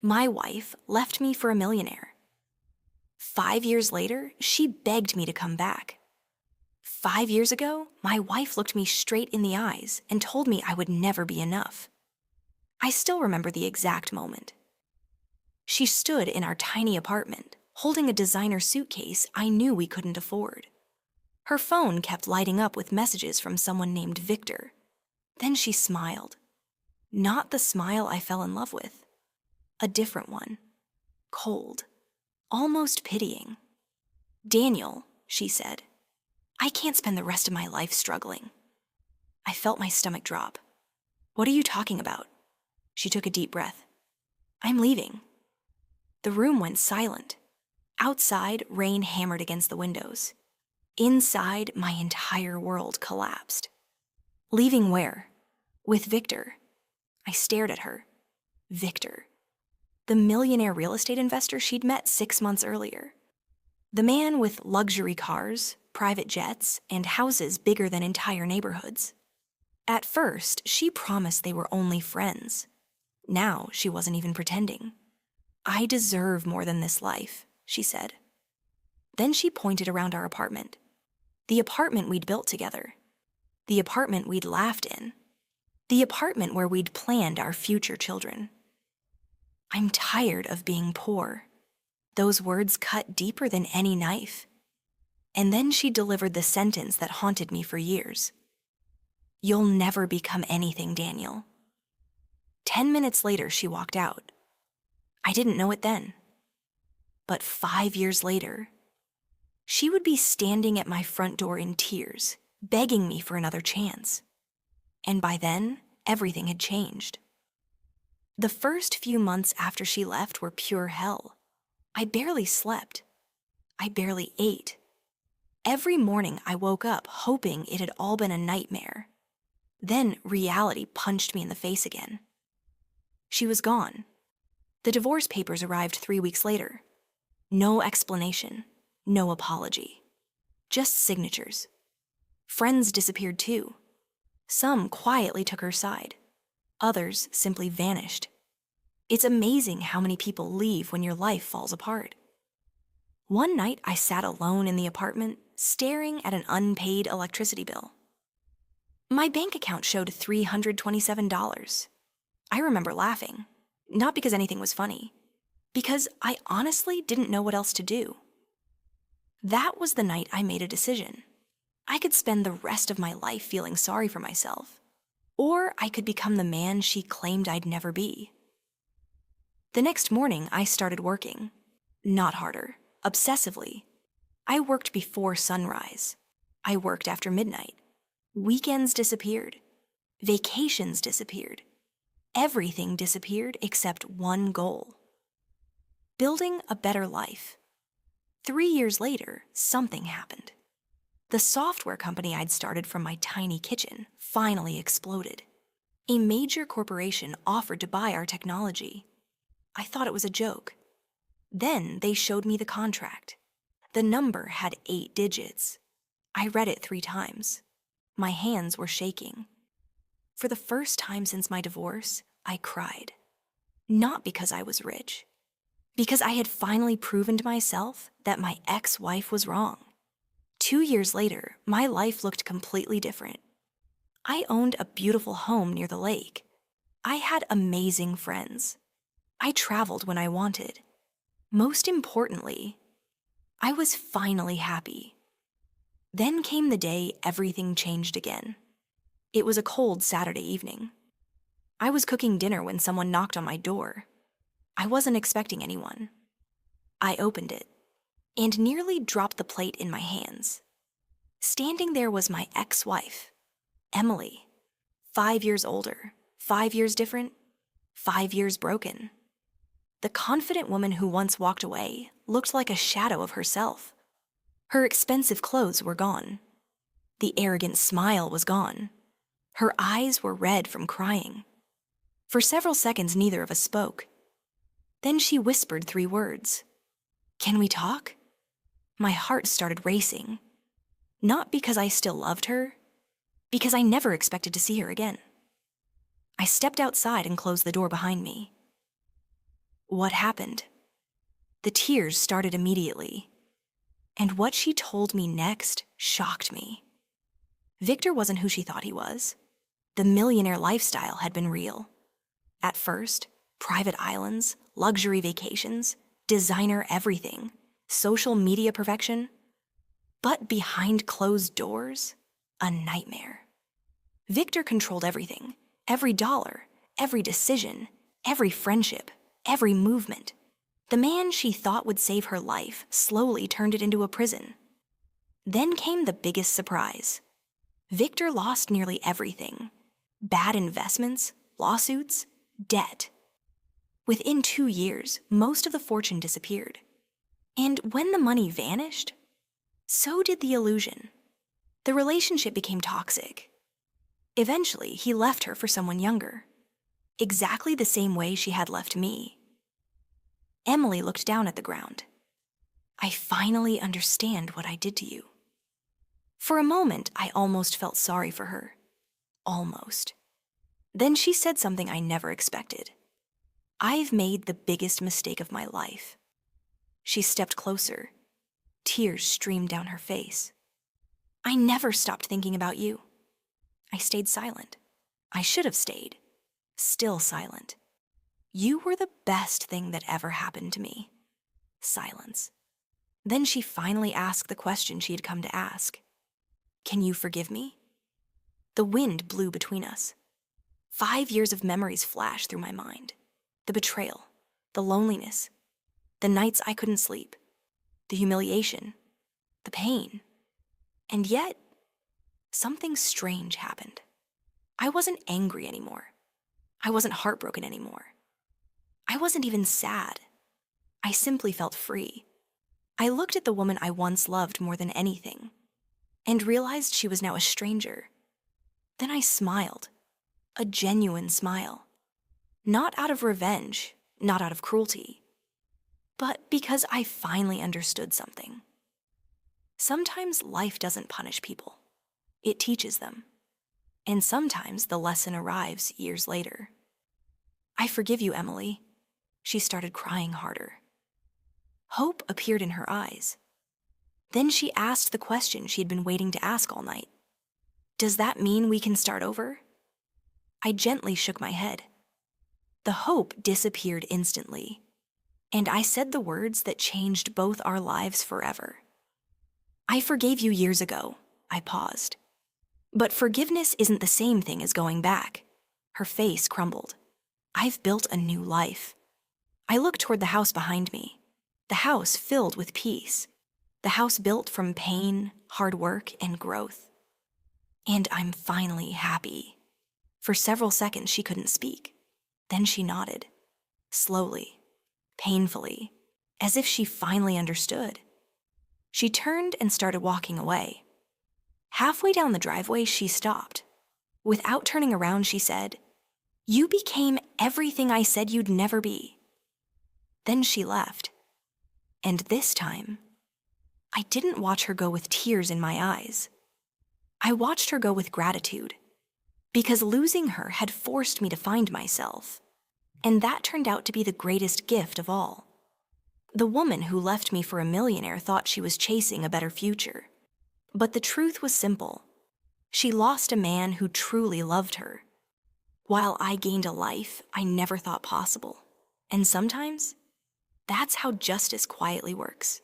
My wife left me for a millionaire. 5 years later, she begged me to come back. 5 years ago, my wife looked me straight in the eyes and told me I would never be enough. I still remember the exact moment. She stood in our tiny apartment, holding a designer suitcase I knew we couldn't afford. Her phone kept lighting up with messages from someone named Victor. Then she smiled. Not the smile I fell in love with. A different one. Cold. Almost pitying. "Daniel," she said, "I can't spend the rest of my life struggling." I felt my stomach drop. "What are you talking about?" She took a deep breath. "I'm leaving." The room went silent. Outside, rain hammered against the windows. Inside, my entire world collapsed. Leaving where? With Victor. I stared at her. Victor. The millionaire real estate investor she'd met 6 months earlier. The man with luxury cars, private jets, and houses bigger than entire neighborhoods. At first, she promised they were only friends. Now, she wasn't even pretending. "I deserve more than this life," she said. Then she pointed around our apartment. The apartment we'd built together. The apartment we'd laughed in. The apartment where we'd planned our future children. "I'm tired of being poor." Those words cut deeper than any knife. And then she delivered the sentence that haunted me for years. "You'll never become anything, Daniel." 10 minutes later, she walked out. I didn't know it then. But 5 years later, she would be standing at my front door in tears, begging me for another chance. And by then, everything had changed. The first few months after she left were pure hell. I barely slept. I barely ate. Every morning I woke up hoping it had all been a nightmare. Then reality punched me in the face again. She was gone. The divorce papers arrived 3 weeks later. No explanation, no apology. Just signatures. Friends disappeared too. Some quietly took her side. Others simply vanished. It's amazing how many people leave when your life falls apart. One night I sat alone in the apartment, staring at an unpaid electricity bill. My bank account showed $327. I remember laughing, not because anything was funny, because I honestly didn't know what else to do. That was the night I made a decision. I could spend the rest of my life feeling sorry for myself, or I could become the man she claimed I'd never be. The next morning, I started working. Not harder, obsessively. I worked before sunrise. I worked after midnight. Weekends disappeared. Vacations disappeared. Everything disappeared except one goal. Building a better life. 3 years later, something happened. The software company I'd started from my tiny kitchen finally exploded. A major corporation offered to buy our technology. I thought it was a joke. Then they showed me the contract. The number had 8 digits. I read it 3 times. My hands were shaking. For the first time since my divorce, I cried. Not because I was rich. Because I had finally proven to myself that my ex-wife was wrong. 2 years later, my life looked completely different. I owned a beautiful home near the lake. I had amazing friends. I traveled when I wanted. Most importantly, I was finally happy. Then came the day everything changed again. It was a cold Saturday evening. I was cooking dinner when someone knocked on my door. I wasn't expecting anyone. I opened it and nearly dropped the plate in my hands. Standing there was my ex-wife, Emily, 5 years older, 5 years different, 5 years broken. The confident woman who once walked away looked like a shadow of herself. Her expensive clothes were gone. The arrogant smile was gone. Her eyes were red from crying. For several seconds, neither of us spoke. Then she whispered 3 words. "Can we talk?" My heart started racing. Not because I still loved her, because I never expected to see her again. I stepped outside and closed the door behind me. What happened? The tears started immediately. And what she told me next shocked me. Victor wasn't who she thought he was. The millionaire lifestyle had been real. At first, private islands, luxury vacations, designer everything, social media perfection. But behind closed doors, a nightmare. Victor controlled everything, every dollar, every decision, every friendship, every movement. The man she thought would save her life slowly turned it into a prison. Then came the biggest surprise. Victor lost nearly everything. Bad investments, lawsuits, debt. Within 2 years, most of the fortune disappeared. And when the money vanished, so did the illusion. The relationship became toxic. Eventually, he left her for someone younger. Exactly the same way she had left me. Emily looked down at the ground. I finally understand what I did to you. For a moment, I almost felt sorry for her. Almost. Then she said something I never expected. I've made the biggest mistake of my life. She stepped closer. Tears streamed down her face. I never stopped thinking about you. I stayed silent. I should have stayed. Still silent. You were the best thing that ever happened to me. Silence. Then she finally asked the question she had come to ask. Can you forgive me? The wind blew between us. 5 years of memories flashed through my mind. The betrayal, the loneliness, the nights I couldn't sleep, the humiliation, the pain. And yet, something strange happened. I wasn't angry anymore. I wasn't heartbroken anymore. I wasn't even sad. I simply felt free. I looked at the woman I once loved more than anything and realized she was now a stranger. Then I smiled, a genuine smile. Not out of revenge, not out of cruelty, but because I finally understood something. Sometimes life doesn't punish people. It teaches them. And sometimes the lesson arrives years later. I forgive you, Emily. She started crying harder. Hope appeared in her eyes. Then she asked the question she'd been waiting to ask all night. Does that mean we can start over? I gently shook my head. The hope disappeared instantly, and I said the words that changed both our lives forever. I forgave you years ago. I paused. But forgiveness isn't the same thing as going back. Her face crumbled. I've built a new life. I looked toward the house behind me. The house filled with peace. The house built from pain, hard work, and growth. And I'm finally happy. For several seconds, she couldn't speak. Then she nodded. Slowly, painfully, as if she finally understood. She turned and started walking away. Halfway down the driveway, she stopped. Without turning around, she said, "You became everything I said you'd never be." Then she left. And this time, I didn't watch her go with tears in my eyes. I watched her go with gratitude, because losing her had forced me to find myself. And that turned out to be the greatest gift of all. The woman who left me for a millionaire thought she was chasing a better future. But the truth was simple. She lost a man who truly loved her, while I gained a life I never thought possible. And sometimes, that's how justice quietly works.